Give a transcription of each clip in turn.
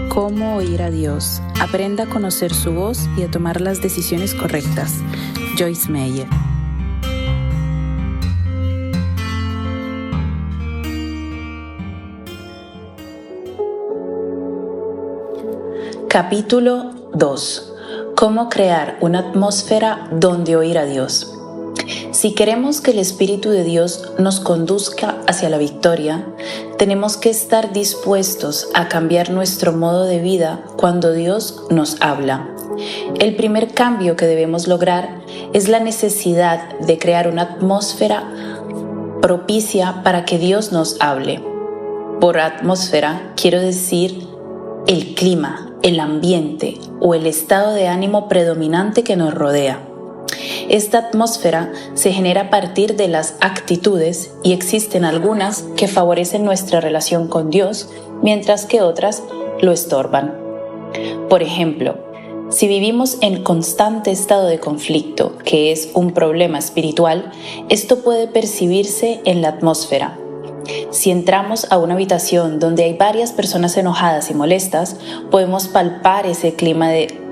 Cómo oír a Dios. Aprenda a conocer su voz y a tomar las decisiones correctas. Joyce Meyer. Capítulo 2. Cómo crear una atmósfera donde oír a Dios. Si queremos que el Espíritu de Dios nos conduzca hacia la victoria, tenemos que estar dispuestos a cambiar nuestro modo de vida cuando Dios nos habla. El primer cambio que debemos lograr es la necesidad de crear una atmósfera propicia para que Dios nos hable. Por atmósfera quiero decir el clima, el ambiente o el estado de ánimo predominante que nos rodea. Esta atmósfera se genera a partir de las actitudes y existen algunas que favorecen nuestra relación con Dios, mientras que otras lo estorban. Por ejemplo, si vivimos en constante estado de conflicto, que es un problema espiritual, esto puede percibirse en la atmósfera. Si entramos a una habitación donde hay varias personas enojadas y molestas, podemos palpar ese clima de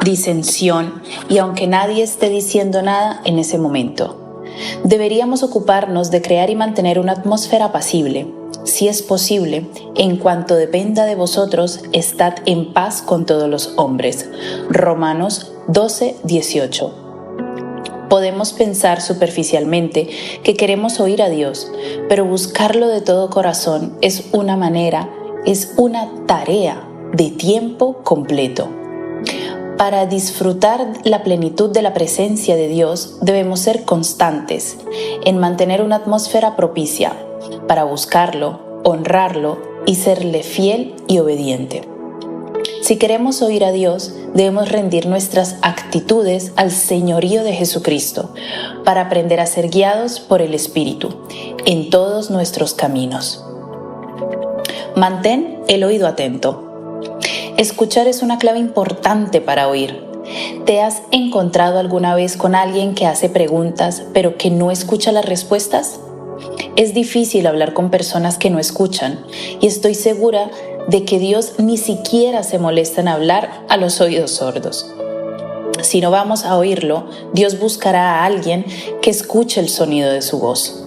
disensión y aunque nadie esté diciendo nada en ese momento. Deberíamos ocuparnos de crear y mantener una atmósfera apacible. Si es posible, en cuanto dependa de vosotros, estad en paz con todos los hombres. Romanos 12:18. Podemos pensar superficialmente que queremos oír a Dios, pero buscarlo de todo corazón es una tarea de tiempo completo. Para disfrutar la plenitud de la presencia de Dios, debemos ser constantes en mantener una atmósfera propicia para buscarlo, honrarlo y serle fiel y obediente. Si queremos oír a Dios, debemos rendir nuestras actitudes al señorío de Jesucristo para aprender a ser guiados por el Espíritu en todos nuestros caminos. Mantén el oído atento. Escuchar es una clave importante para oír. ¿Te has encontrado alguna vez con alguien que hace preguntas pero que no escucha las respuestas? Es difícil hablar con personas que no escuchan y estoy segura de que Dios ni siquiera se molesta en hablar a los oídos sordos. Si no vamos a oírlo, Dios buscará a alguien que escuche el sonido de su voz.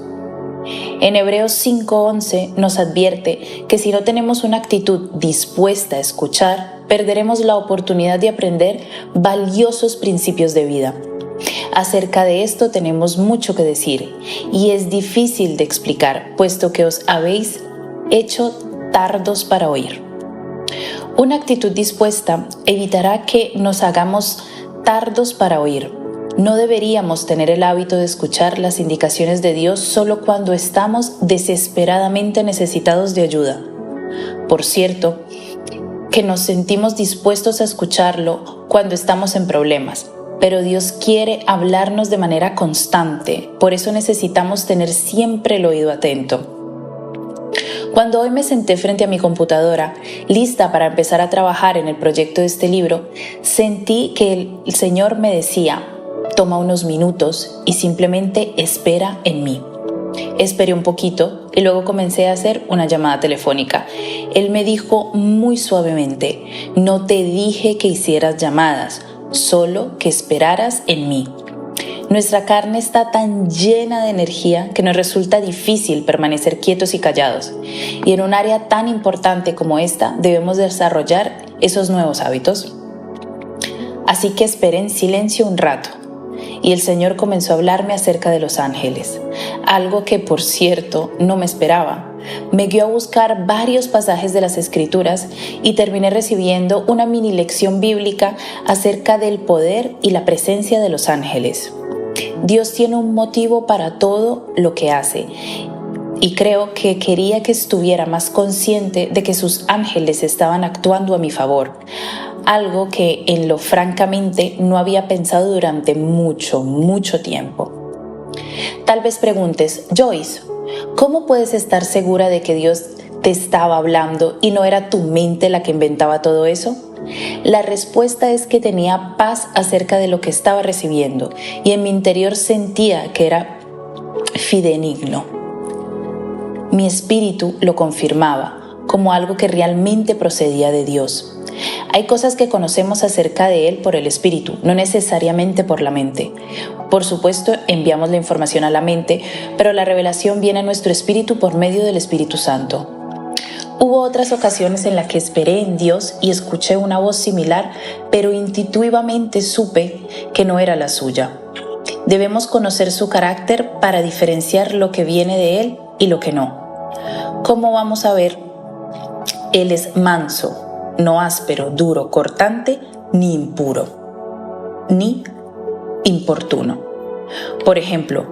En Hebreos 5:11 nos advierte que si no tenemos una actitud dispuesta a escuchar, perderemos la oportunidad de aprender valiosos principios de vida. Acerca de esto tenemos mucho que decir y es difícil de explicar, puesto que os habéis hecho tardos para oír. Una actitud dispuesta evitará que nos hagamos tardos para oír. No deberíamos tener el hábito de escuchar las indicaciones de Dios solo cuando estamos desesperadamente necesitados de ayuda. Por cierto, que nos sentimos dispuestos a escucharlo cuando estamos en problemas, pero Dios quiere hablarnos de manera constante, por eso necesitamos tener siempre el oído atento. Cuando hoy me senté frente a mi computadora, lista para empezar a trabajar en el proyecto de este libro, sentí que el Señor me decía: toma unos minutos y simplemente espera en mí. Esperé un poquito y luego comencé a hacer una llamada telefónica. Él me dijo muy suavemente: no te dije que hicieras llamadas, solo que esperaras en mí. Nuestra carne está tan llena de energía que nos resulta difícil permanecer quietos y callados. Y en un área tan importante como esta debemos desarrollar esos nuevos hábitos. Así que esperé en silencio un rato. Y el Señor comenzó a hablarme acerca de los ángeles, algo que, por cierto, no me esperaba. Me guió a buscar varios pasajes de las Escrituras y terminé recibiendo una mini lección bíblica acerca del poder y la presencia de los ángeles. Dios tiene un motivo para todo lo que hace y creo que quería que estuviera más consciente de que sus ángeles estaban actuando a mi favor. Algo que en lo francamente no había pensado durante mucho tiempo. Tal vez preguntes: Joyce, ¿cómo puedes estar segura de que Dios te estaba hablando y no era tu mente la que inventaba todo eso? La respuesta es que tenía paz acerca de lo que estaba recibiendo y en mi interior sentía que era fidedigno. Mi espíritu lo confirmaba. como algo que realmente procedía de Dios. Hay cosas que conocemos acerca de Él por el Espíritu, no necesariamente por la mente. Por supuesto, enviamos la información a la mente, pero la revelación viene a nuestro espíritu por medio del Espíritu Santo. Hubo otras ocasiones en las que esperé en Dios y escuché una voz similar, pero intuitivamente supe que no era la suya. Debemos conocer su carácter para diferenciar lo que viene de Él y lo que no. ¿Cómo vamos a ver? Él es manso, no áspero, duro, cortante, ni impuro, ni importuno. Por ejemplo,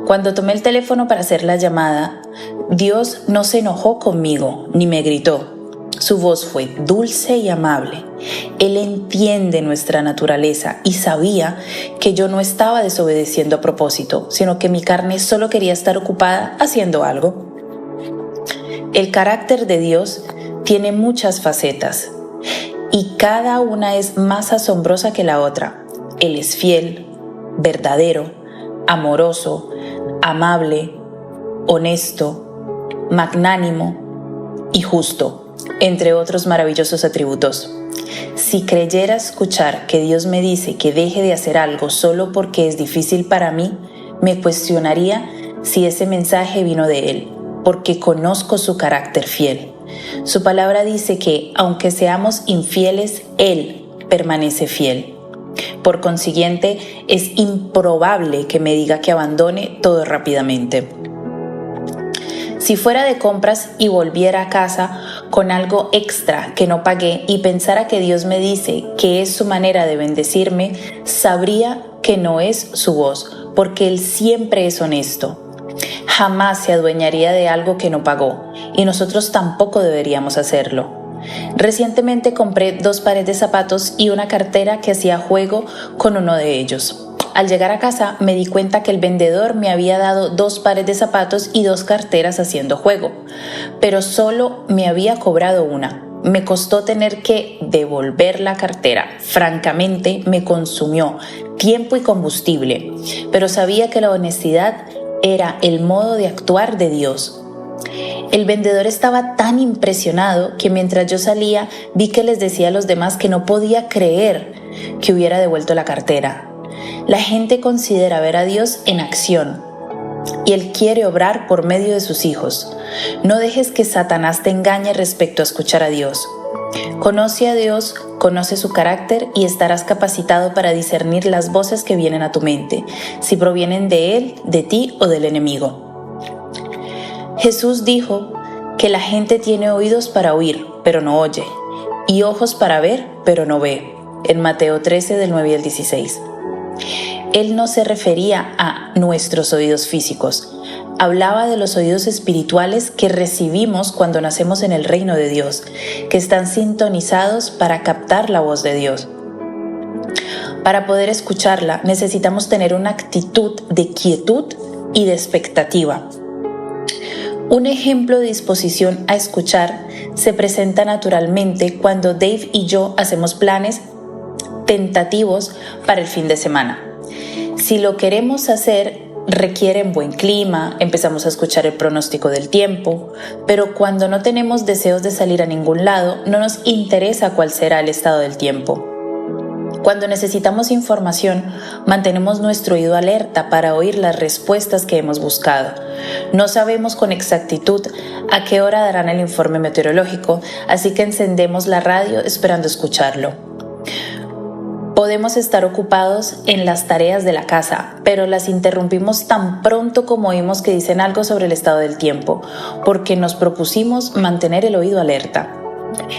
cuando tomé el teléfono para hacer la llamada, Dios no se enojó conmigo ni me gritó. Su voz fue dulce y amable. Él entiende nuestra naturaleza y sabía que yo no estaba desobedeciendo a propósito, sino que mi carne solo quería estar ocupada haciendo algo. El carácter de Dios tiene muchas facetas y cada una es más asombrosa que la otra. Él es fiel, verdadero, amoroso, amable, honesto, magnánimo y justo, entre otros maravillosos atributos. Si creyera escuchar que Dios me dice que deje de hacer algo solo porque es difícil para mí, me cuestionaría si ese mensaje vino de Él, porque conozco su carácter fiel. Su palabra dice que, aunque seamos infieles, Él permanece fiel. Por consiguiente, es improbable que me diga que abandone todo rápidamente. Si fuera de compras y volviera a casa con algo extra que no pagué y pensara que Dios me dice que es su manera de bendecirme, sabría que no es su voz, porque Él siempre es honesto. Jamás se adueñaría de algo que no pagó, y nosotros tampoco deberíamos hacerlo. Recientemente compré 2 pares de zapatos y una cartera que hacía juego con uno de ellos. Al llegar a casa me di cuenta que el vendedor me había dado 2 pares de zapatos y 2 carteras haciendo juego, pero solo me había cobrado una. Me costó tener que devolver la cartera. Francamente, me consumió tiempo y combustible, pero sabía que la honestidad era el modo de actuar de Dios. El vendedor estaba tan impresionado que mientras yo salía vi que les decía a los demás que no podía creer que hubiera devuelto la cartera. La gente considera ver a Dios en acción y Él quiere obrar por medio de sus hijos. No dejes que Satanás te engañe respecto a escuchar a Dios. Conoce a Dios, conoce su carácter y estarás capacitado para discernir las voces que vienen a tu mente, si provienen de Él, de ti o del enemigo. Jesús dijo que la gente tiene oídos para oír, pero no oye, y ojos para ver, pero no ve, en Mateo 13, del 9 al 16. Él no se refería a nuestros oídos físicos, hablaba de los oídos espirituales que recibimos cuando nacemos en el reino de Dios, que están sintonizados para captar la voz de Dios. Para poder escucharla, necesitamos tener una actitud de quietud y de expectativa. Un ejemplo de disposición a escuchar se presenta naturalmente cuando Dave y yo hacemos planes tentativos para el fin de semana. Si lo queremos hacer, requiere un buen clima, empezamos a escuchar el pronóstico del tiempo, pero cuando no tenemos deseos de salir a ningún lado, no nos interesa cuál será el estado del tiempo. Cuando necesitamos información, mantenemos nuestro oído alerta para oír las respuestas que hemos buscado. No sabemos con exactitud a qué hora darán el informe meteorológico, así que encendemos la radio esperando escucharlo. Podemos estar ocupados en las tareas de la casa, pero las interrumpimos tan pronto como oímos que dicen algo sobre el estado del tiempo, porque nos propusimos mantener el oído alerta.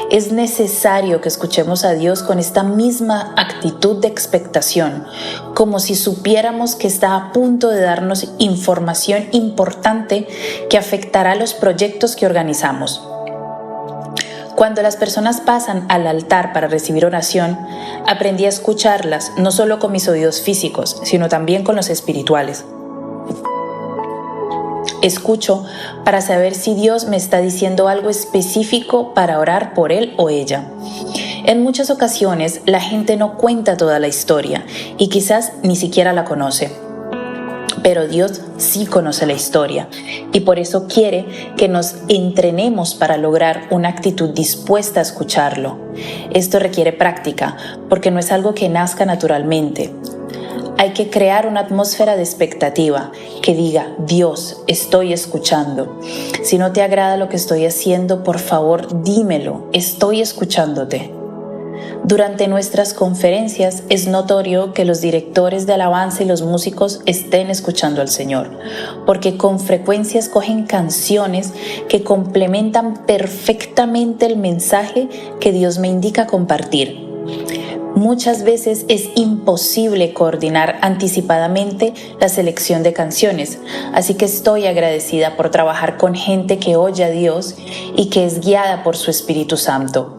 Es necesario que escuchemos a Dios con esta misma actitud de expectación, como si supiéramos que está a punto de darnos información importante que afectará los proyectos que organizamos. Cuando las personas pasan al altar para recibir oración, aprendí a escucharlas no solo con mis oídos físicos, sino también con los espirituales. Escucho para saber si Dios me está diciendo algo específico para orar por él o ella. En muchas ocasiones la gente no cuenta toda la historia y quizás ni siquiera la conoce. Pero Dios sí conoce la historia y por eso quiere que nos entrenemos para lograr una actitud dispuesta a escucharlo. Esto requiere práctica porque no es algo que nazca naturalmente. Hay que crear una atmósfera de expectativa que diga: Dios, estoy escuchando. Si no te agrada lo que estoy haciendo, por favor, dímelo, estoy escuchándote. Durante nuestras conferencias es notorio que los directores de alabanza y los músicos estén escuchando al Señor, porque con frecuencia escogen canciones que complementan perfectamente el mensaje que Dios me indica compartir. Muchas veces es imposible coordinar anticipadamente la selección de canciones, así que estoy agradecida por trabajar con gente que oye a Dios y que es guiada por su Espíritu Santo.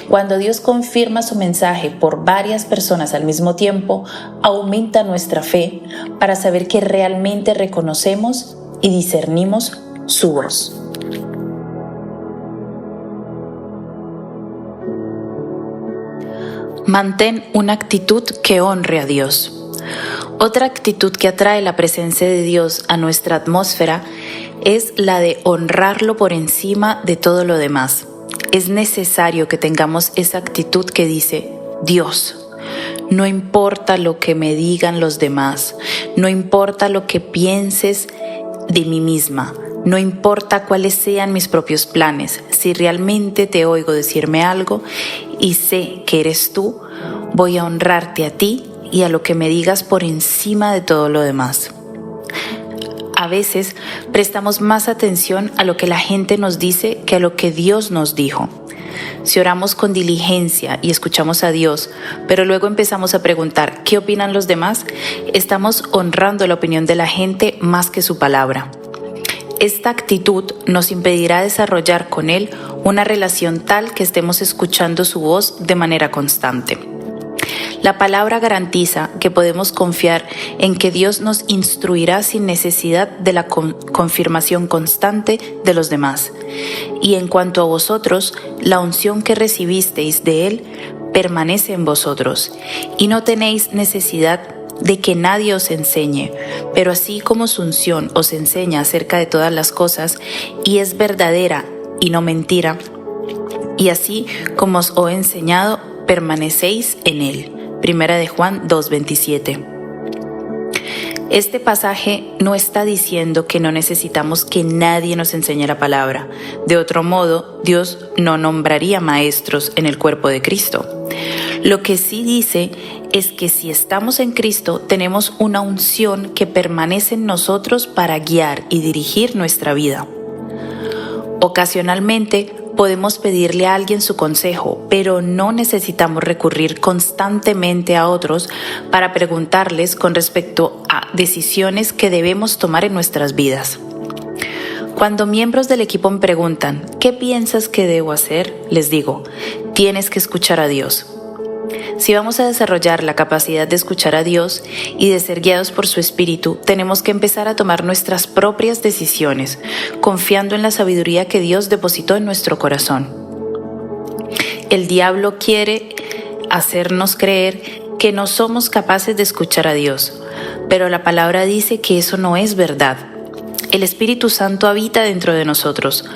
Cuando Dios confirma su mensaje por varias personas al mismo tiempo, aumenta nuestra fe para saber que realmente reconocemos y discernimos su voz. Mantén una actitud que honre a Dios. Otra actitud que atrae la presencia de Dios a nuestra atmósfera es la de honrarlo por encima de todo lo demás. Es necesario que tengamos esa actitud que dice: Dios, no importa lo que me digan los demás, no importa lo que pienses de mí misma, no importa cuáles sean mis propios planes, si realmente te oigo decirme algo y sé que eres tú, voy a honrarte a ti y a lo que me digas por encima de todo lo demás. A veces prestamos más atención a lo que la gente nos dice que a lo que Dios nos dijo. Si oramos con diligencia y escuchamos a Dios, pero luego empezamos a preguntar ¿qué opinan los demás?, estamos honrando la opinión de la gente más que su palabra. Esta actitud nos impedirá desarrollar con Él una relación tal que estemos escuchando su voz de manera constante. La palabra garantiza que podemos confiar en que Dios nos instruirá sin necesidad de la confirmación constante de los demás. Y en cuanto a vosotros, la unción que recibisteis de Él permanece en vosotros, y no tenéis necesidad de que nadie os enseñe, pero así como su unción os enseña acerca de todas las cosas, y es verdadera y no mentira, y así como os he enseñado, permanecéis en Él. Primera de Juan 2:27. Este pasaje no está diciendo que no necesitamos que nadie nos enseñe la palabra. De otro modo, Dios no nombraría maestros en el cuerpo de Cristo. Lo que sí dice es que si estamos en Cristo, tenemos una unción que permanece en nosotros para guiar y dirigir nuestra vida. Ocasionalmente, podemos pedirle a alguien su consejo, pero no necesitamos recurrir constantemente a otros para preguntarles con respecto a decisiones que debemos tomar en nuestras vidas. Cuando miembros del equipo me preguntan ¿qué piensas que debo hacer?, les digo: tienes que escuchar a Dios. Si vamos a desarrollar la capacidad de escuchar a Dios y de ser guiados por su Espíritu, tenemos que empezar a tomar nuestras propias decisiones, confiando en la sabiduría que Dios depositó en nuestro corazón. El diablo quiere hacernos creer que no somos capaces de escuchar a Dios, pero la palabra dice que eso no es verdad. El Espíritu Santo habita dentro de nosotros,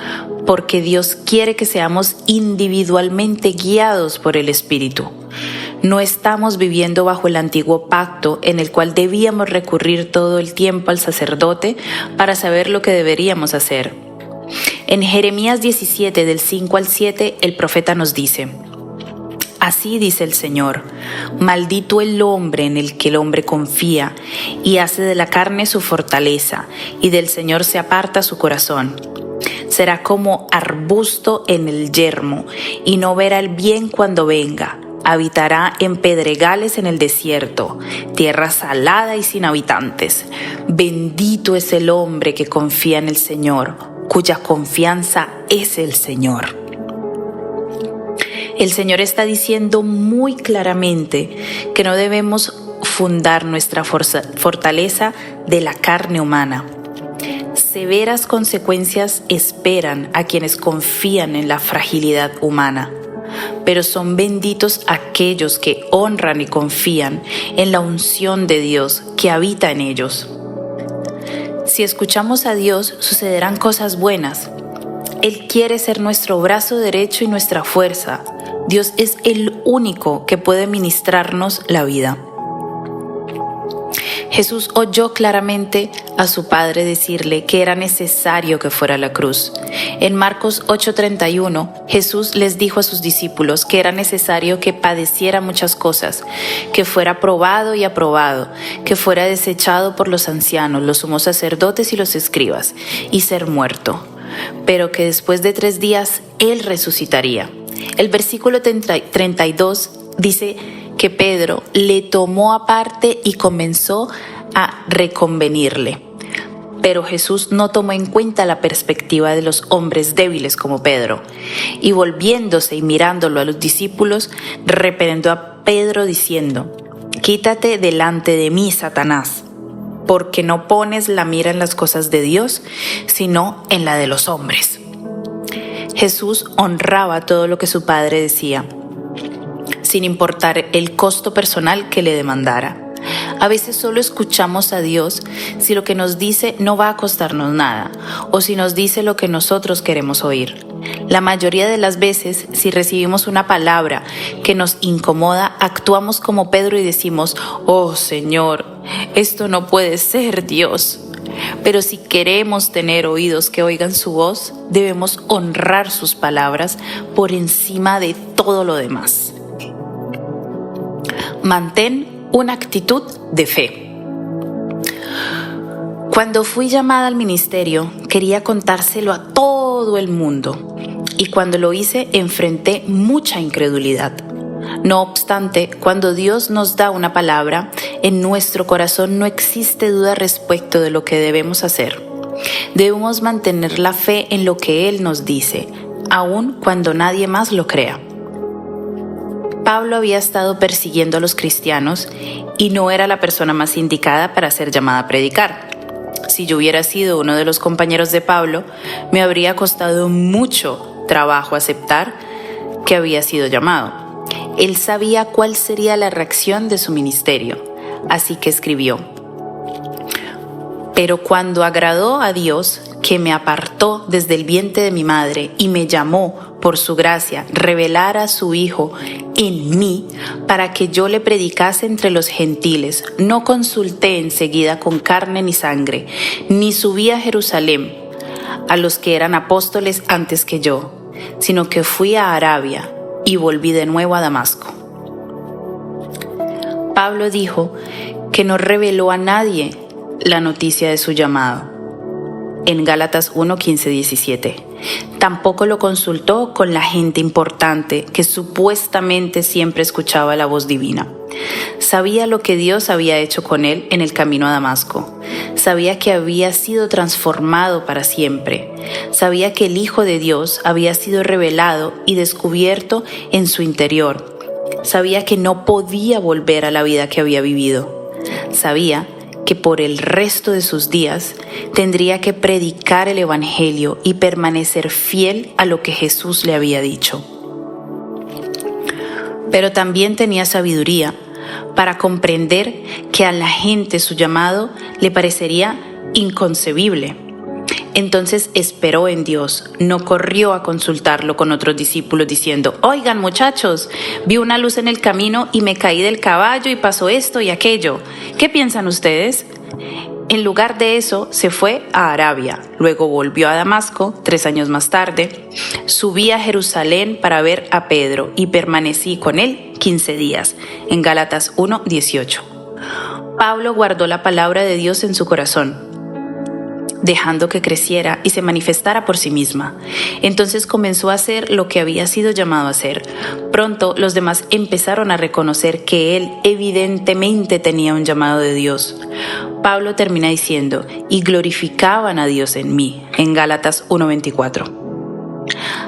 porque Dios quiere que seamos individualmente guiados por el Espíritu. No estamos viviendo bajo el antiguo pacto en el cual debíamos recurrir todo el tiempo al sacerdote para saber lo que deberíamos hacer. En Jeremías 17, del 5 al 7, el profeta nos dice: Así dice el Señor: maldito el hombre en el que el hombre confía y hace de la carne su fortaleza, y del Señor se aparta su corazón. Será como arbusto en el yermo, y no verá el bien cuando venga. Habitará en pedregales en el desierto, tierra salada y sin habitantes. Bendito es el hombre que confía en el Señor, cuya confianza es el Señor. El Señor está diciendo muy claramente que no debemos fundar nuestra fortaleza de la carne humana. Severas consecuencias esperan a quienes confían en la fragilidad humana, pero son benditos aquellos que honran y confían en la unción de Dios que habita en ellos. Si escuchamos a Dios, sucederán cosas buenas. Él quiere ser nuestro brazo derecho y nuestra fuerza. Dios es el único que puede ministrarnos la vida. Jesús oyó claramente a su Padre decirle que era necesario que fuera a la cruz. En Marcos 8:31, Jesús les dijo a sus discípulos que era necesario que padeciera muchas cosas, que fuera probado y aprobado, que fuera desechado por los ancianos, los sumos sacerdotes y los escribas, y ser muerto, pero que después de 3 días Él resucitaría. El versículo 32 dice que Pedro le tomó aparte y comenzó a reconvenirle. Pero Jesús no tomó en cuenta la perspectiva de los hombres débiles como Pedro, y volviéndose y mirándolo a los discípulos, reprendió a Pedro diciendo: «Quítate delante de mí, Satanás, porque no pones la mira en las cosas de Dios, sino en la de los hombres». Jesús honraba todo lo que su Padre decía, sin importar el costo personal que le demandara. A veces solo escuchamos a Dios si lo que nos dice no va a costarnos nada, o si nos dice lo que nosotros queremos oír. La mayoría de las veces, si recibimos una palabra que nos incomoda, actuamos como Pedro y decimos: «Oh Señor, esto no puede ser, Dios». Pero si queremos tener oídos que oigan su voz, debemos honrar sus palabras por encima de todo lo demás. Mantén una actitud de fe. Cuando fui llamada al ministerio, quería contárselo a todo el mundo, y cuando lo hice enfrenté mucha incredulidad. No obstante, cuando Dios nos da una palabra, en nuestro corazón no existe duda respecto de lo que debemos hacer. Debemos mantener la fe en lo que Él nos dice, aun cuando nadie más lo crea. Pablo había estado persiguiendo a los cristianos y no era la persona más indicada para ser llamada a predicar. Si yo hubiera sido uno de los compañeros de Pablo, me habría costado mucho trabajo aceptar que había sido llamado. Él sabía cuál sería la reacción de su ministerio, así que escribió: «Pero cuando agradó a Dios, que me apartó desde el vientre de mi madre y me llamó por su gracia, revelar a su Hijo en mí para que yo le predicase entre los gentiles, no consulté enseguida con carne ni sangre, ni subí a Jerusalén a los que eran apóstoles antes que yo, sino que fui a Arabia y volví de nuevo a Damasco». Pablo dijo que no reveló a nadie la noticia de su llamado. En Gálatas 1:15-17. Tampoco lo consultó con la gente importante que supuestamente siempre escuchaba la voz divina. Sabía lo que Dios había hecho con él en el camino a Damasco. Sabía que había sido transformado para siempre. Sabía que el Hijo de Dios había sido revelado y descubierto en su interior. Sabía que no podía volver a la vida que había vivido. Sabía que por el resto de sus días tendría que predicar el Evangelio y permanecer fiel a lo que Jesús le había dicho. Pero también tenía sabiduría para comprender que a la gente su llamado le parecería inconcebible. Entonces esperó en Dios, no corrió a consultarlo con otros discípulos diciendo: «Oigan, muchachos, vi una luz en el camino y me caí del caballo y pasó esto y aquello. ¿Qué piensan ustedes?». En lugar de eso, se fue a Arabia, luego volvió a Damasco 3 años más tarde. Subí a Jerusalén para ver a Pedro y permanecí con él 15 días, en Gálatas 1:18. Pablo guardó la palabra de Dios en su corazón, dejando que creciera y se manifestara por sí misma. Entonces comenzó a hacer lo que había sido llamado a hacer. Pronto los demás empezaron a reconocer que él evidentemente tenía un llamado de Dios. Pablo termina diciendo: «Y glorificaban a Dios en mí», en Gálatas 1:24.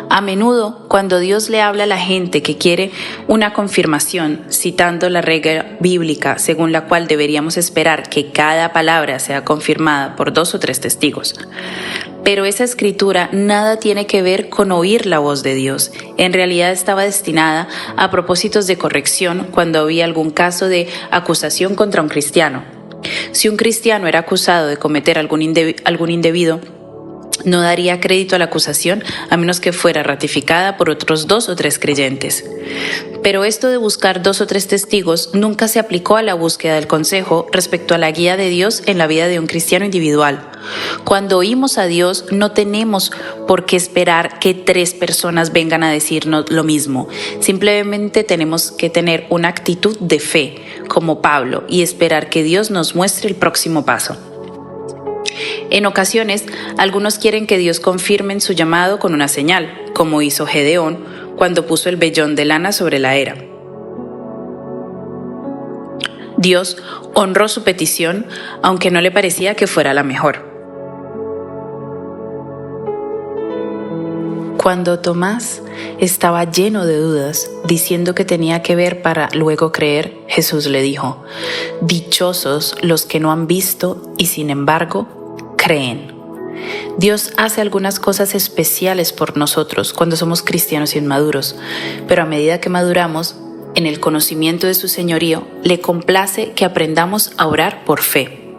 A menudo, cuando Dios le habla a la gente que quiere una confirmación, citando la regla bíblica según la cual deberíamos esperar que cada palabra sea confirmada por 2 o 3 testigos. Pero esa escritura nada tiene que ver con oír la voz de Dios. En realidad estaba destinada a propósitos de corrección cuando había algún caso de acusación contra un cristiano. Si un cristiano era acusado de cometer algún indebido, no daría crédito a la acusación a menos que fuera ratificada por otros 2 o 3 creyentes. Pero esto de buscar 2 o 3 testigos nunca se aplicó a la búsqueda del consejo respecto a la guía de Dios en la vida de un cristiano individual. Cuando oímos a Dios, no tenemos por qué esperar que 3 personas vengan a decirnos lo mismo. Simplemente tenemos que tener una actitud de fe, como Pablo, y esperar que Dios nos muestre el próximo paso. En ocasiones, algunos quieren que Dios confirme su llamado con una señal, como hizo Gedeón cuando puso el vellón de lana sobre la era. Dios honró su petición, aunque no le parecía que fuera la mejor. Cuando Tomás estaba lleno de dudas, diciendo que tenía que ver para luego creer, Jesús le dijo: «Dichosos los que no han visto y sin embargo creen». Dios hace algunas cosas especiales por nosotros cuando somos cristianos inmaduros, pero a medida que maduramos en el conocimiento de su señorío, le complace que aprendamos a orar por fe.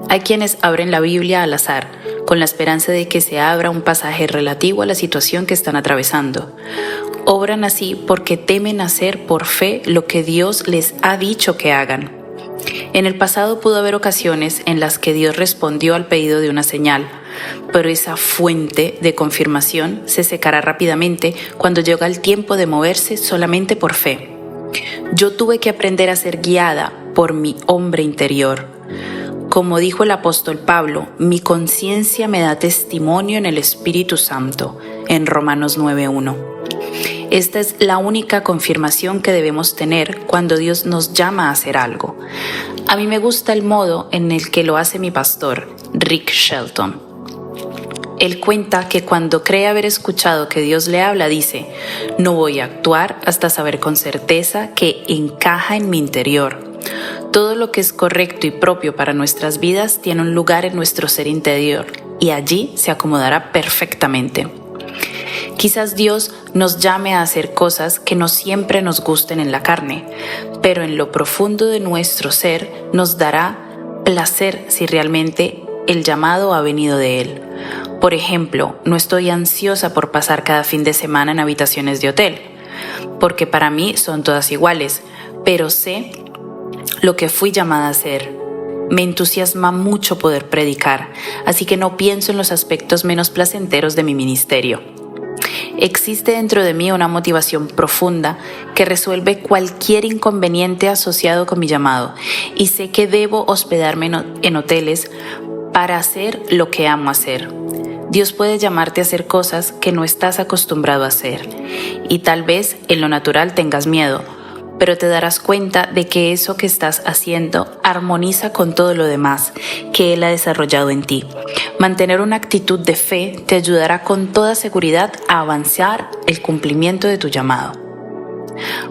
Hay quienes abren la Biblia al azar, con la esperanza de que se abra un pasaje relativo a la situación que están atravesando. Obran así porque temen hacer por fe lo que Dios les ha dicho que hagan. En el pasado pudo haber ocasiones en las que Dios respondió al pedido de una señal, pero esa fuente de confirmación se secará rápidamente cuando llega el tiempo de moverse solamente por fe. Yo tuve que aprender a ser guiada por mi hombre interior. Como dijo el apóstol Pablo, mi conciencia me da testimonio en el Espíritu Santo, en Romanos 9:1. Esta es la única confirmación que debemos tener cuando Dios nos llama a hacer algo. A mí me gusta el modo en el que lo hace mi pastor, Rick Shelton. Él cuenta que cuando cree haber escuchado que Dios le habla, dice: «No voy a actuar hasta saber con certeza que encaja en mi interior». Todo lo que es correcto y propio para nuestras vidas tiene un lugar en nuestro ser interior y allí se acomodará perfectamente. Quizás Dios nos llame a hacer cosas que no siempre nos gusten en la carne, pero en lo profundo de nuestro ser nos dará placer si realmente el llamado ha venido de Él. Por ejemplo, no estoy ansiosa por pasar cada fin de semana en habitaciones de hotel, porque para mí son todas iguales, pero sé lo que fui llamada a hacer. Me entusiasma mucho poder predicar, así que no pienso en los aspectos menos placenteros de mi ministerio. Existe dentro de mí una motivación profunda que resuelve cualquier inconveniente asociado con mi llamado, y sé que debo hospedarme en hoteles para hacer lo que amo hacer. Dios puede llamarte a hacer cosas que no estás acostumbrado a hacer, y tal vez en lo natural tengas miedo, pero te darás cuenta de que eso que estás haciendo armoniza con todo lo demás que Él ha desarrollado en ti. Mantener una actitud de fe te ayudará con toda seguridad a avanzar el cumplimiento de tu llamado.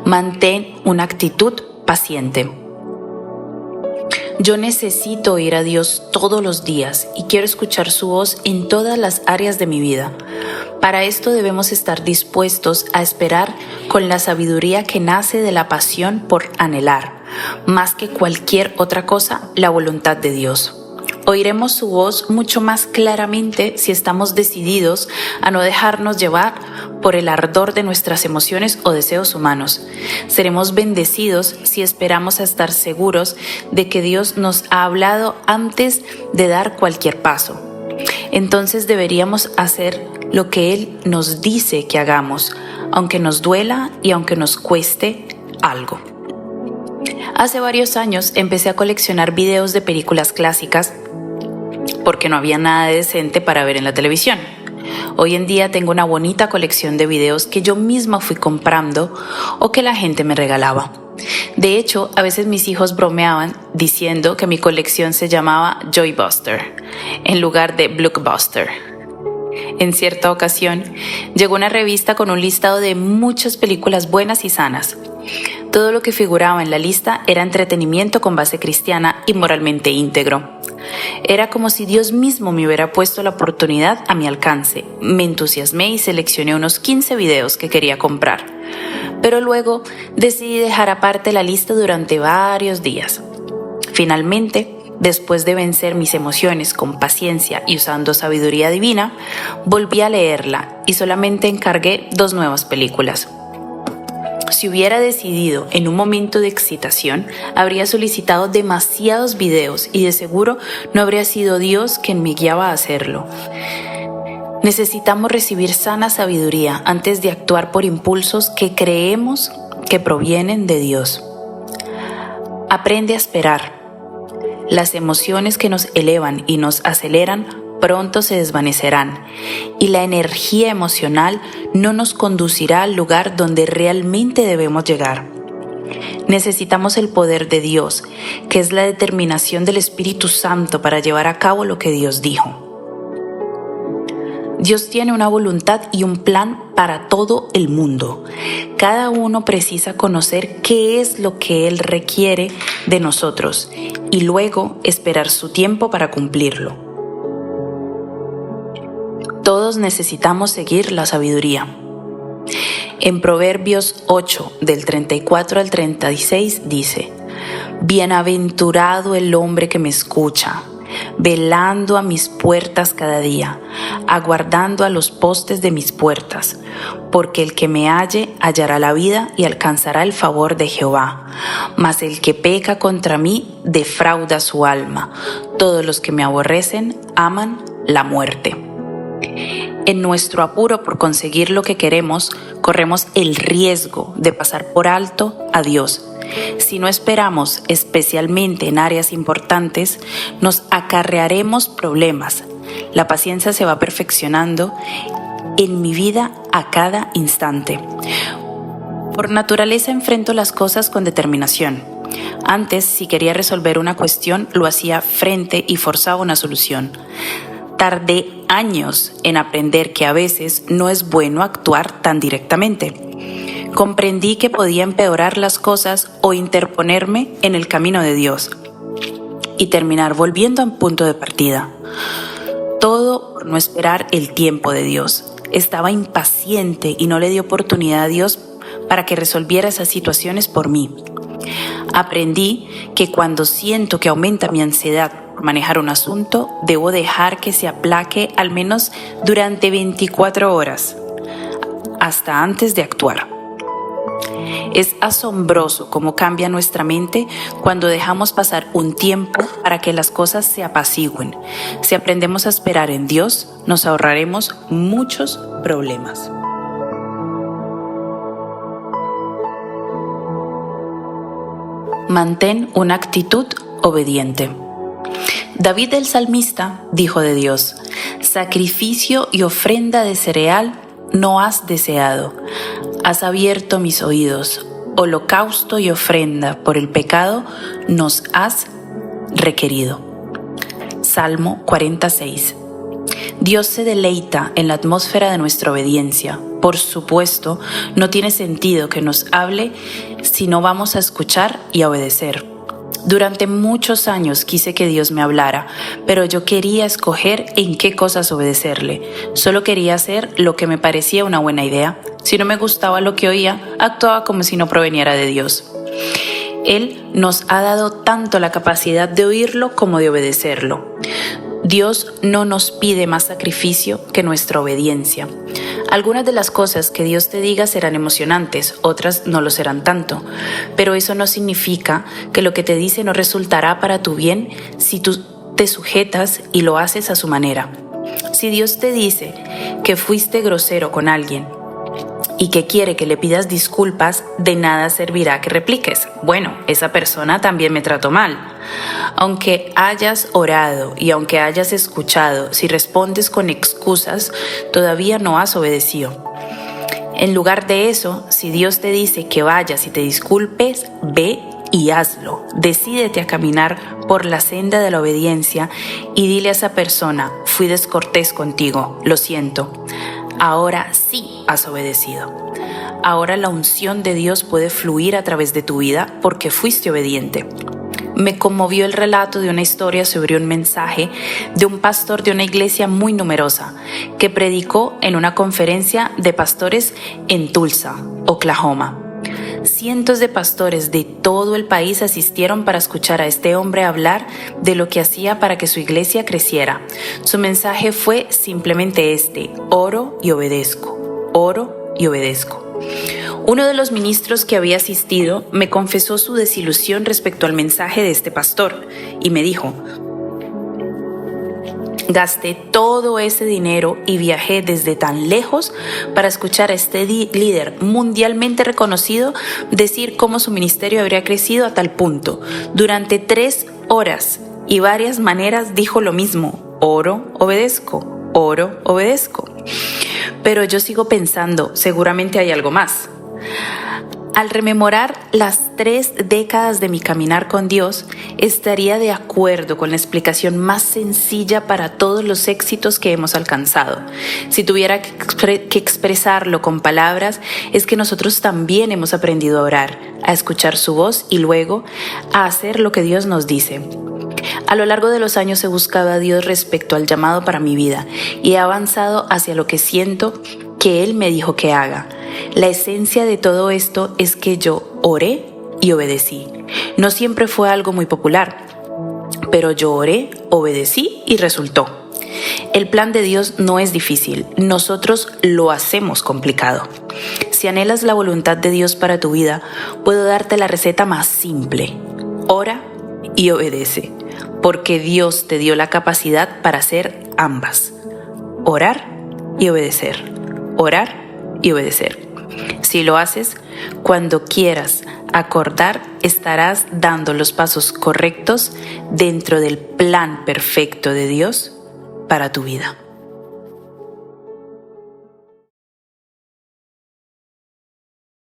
Mantén una actitud paciente. Yo necesito oír a Dios todos los días y quiero escuchar su voz en todas las áreas de mi vida. Para esto debemos estar dispuestos a esperar con la sabiduría que nace de la pasión por anhelar, más que cualquier otra cosa, la voluntad de Dios. Oiremos su voz mucho más claramente si estamos decididos a no dejarnos llevar por el ardor de nuestras emociones o deseos humanos. Seremos bendecidos si esperamos a estar seguros de que Dios nos ha hablado antes de dar cualquier paso. Entonces deberíamos hacer lo que Él nos dice que hagamos, aunque nos duela y aunque nos cueste algo. Hace varios años empecé a coleccionar videos de películas clásicas porque no había nada decente para ver en la televisión. Hoy en día tengo una bonita colección de videos que yo misma fui comprando o que la gente me regalaba. De hecho, a veces mis hijos bromeaban diciendo que mi colección se llamaba Joybuster en lugar de Blockbuster. En cierta ocasión, llegó una revista con un listado de muchas películas buenas y sanas. Todo lo que figuraba en la lista era entretenimiento con base cristiana y moralmente íntegro. Era como si Dios mismo me hubiera puesto la oportunidad a mi alcance. Me entusiasmé y seleccioné unos 15 videos que quería comprar. Pero luego decidí dejar aparte la lista durante varios días. Finalmente, Después de vencer mis emociones con paciencia y usando sabiduría divina, volví a leerla y solamente encargué 2 nuevas películas. Si hubiera decidido en un momento de excitación, habría solicitado demasiados videos y de seguro no habría sido Dios quien me guiaba a hacerlo. Necesitamos recibir sana sabiduría antes de actuar por impulsos que creemos que provienen de Dios. Aprende a esperar. Las emociones que nos elevan y nos aceleran pronto se desvanecerán y la energía emocional no nos conducirá al lugar donde realmente debemos llegar. Necesitamos el poder de Dios, que es la determinación del Espíritu Santo para llevar a cabo lo que Dios dijo. Dios tiene una voluntad y un plan para todo el mundo. Cada uno precisa conocer qué es lo que Él requiere de nosotros y luego esperar su tiempo para cumplirlo. Todos necesitamos seguir la sabiduría. En Proverbios 8, del 34 al 36 dice: Bienaventurado el hombre que me escucha, velando a mis puertas cada día, aguardando a los postes de mis puertas, porque el que me halle hallará la vida y alcanzará el favor de Jehová. Mas el que peca contra mí defrauda su alma. Todos los que me aborrecen aman la muerte. En nuestro apuro por conseguir lo que queremos, corremos el riesgo de pasar por alto a Dios. Si no esperamos, especialmente en áreas importantes, nos acarrearemos problemas. La paciencia se va perfeccionando en mi vida a cada instante. Por naturaleza enfrento las cosas con determinación. Antes, si quería resolver una cuestión, lo hacía frente y forzaba una solución. Tardé años en aprender que a veces no es bueno actuar tan directamente. Comprendí que podía empeorar las cosas o interponerme en el camino de Dios y terminar volviendo a un punto de partida. Todo por no esperar el tiempo de Dios. Estaba impaciente y no le di oportunidad a Dios para que resolviera esas situaciones por mí. Aprendí que cuando siento que aumenta mi ansiedad por manejar un asunto, debo dejar que se aplaque al menos durante 24 horas, hasta antes de actuar. Es asombroso cómo cambia nuestra mente cuando dejamos pasar un tiempo para que las cosas se apacigüen. Si aprendemos a esperar en Dios, nos ahorraremos muchos problemas. Mantén una actitud obediente. David el salmista dijo de Dios: sacrificio y ofrenda de cereal no has deseado. Has abierto mis oídos. Holocausto y ofrenda por el pecado nos has requerido. Salmo 46. Dios se deleita en la atmósfera de nuestra obediencia. Por supuesto, no tiene sentido que nos hable si no vamos a escuchar y a obedecer. Durante muchos años quise que Dios me hablara, pero yo quería escoger en qué cosas obedecerle. Solo quería hacer lo que me parecía una buena idea. Si no me gustaba lo que oía, actuaba como si no proveniera de Dios. Él nos ha dado tanto la capacidad de oírlo como de obedecerlo. Dios no nos pide más sacrificio que nuestra obediencia. Algunas de las cosas que Dios te diga serán emocionantes, otras no lo serán tanto, pero eso no significa que lo que te dice no resultará para tu bien si tú te sujetas y lo haces a su manera. Si Dios te dice que fuiste grosero con alguien y que quiere que le pidas disculpas, de nada servirá que repliques: bueno, esa persona también me trató mal. Aunque hayas orado y aunque hayas escuchado, si respondes con excusas, todavía no has obedecido. En lugar de eso, si Dios te dice que vayas y te disculpes, ve y hazlo. Decídete a caminar por la senda de la obediencia y dile a esa persona: fui descortés contigo, lo siento. Ahora sí has obedecido. Ahora la unción de Dios puede fluir a través de tu vida porque fuiste obediente. Me conmovió el relato de una historia sobre un mensaje de un pastor de una iglesia muy numerosa que predicó en una conferencia de pastores en Tulsa, Oklahoma. Cientos de pastores de todo el país asistieron para escuchar a este hombre hablar de lo que hacía para que su iglesia creciera. Su mensaje fue simplemente este: oro y obedezco, oro y obedezco. Uno de los ministros que había asistido me confesó su desilusión respecto al mensaje de este pastor y me dijo: gasté todo ese dinero y viajé desde tan lejos para escuchar a este líder mundialmente reconocido decir cómo su ministerio habría crecido a tal punto. Durante 3 horas y varias maneras dijo lo mismo: oro, obedezco, oro, obedezco. Pero yo sigo pensando, seguramente hay algo más. Al rememorar las 3 décadas de mi caminar con Dios, estaría de acuerdo con la explicación más sencilla para todos los éxitos que hemos alcanzado. Si tuviera que expresarlo con palabras, es que nosotros también hemos aprendido a orar, a escuchar su voz y luego a hacer lo que Dios nos dice. A lo largo de los años he buscado a Dios respecto al llamado para mi vida y he avanzado hacia lo que siento que Él me dijo que haga. La esencia de todo esto es que yo oré y obedecí. No siempre fue algo muy popular, pero yo oré, obedecí y resultó. El plan de Dios no es difícil, nosotros lo hacemos complicado. Si anhelas la voluntad de Dios para tu vida, puedo darte la receta más simple: ora y obedece, porque Dios te dio la capacidad para hacer ambas: orar y obedecer, orar y obedecer. Si lo haces, cuando quieras acordar, estarás dando los pasos correctos dentro del plan perfecto de Dios para tu vida.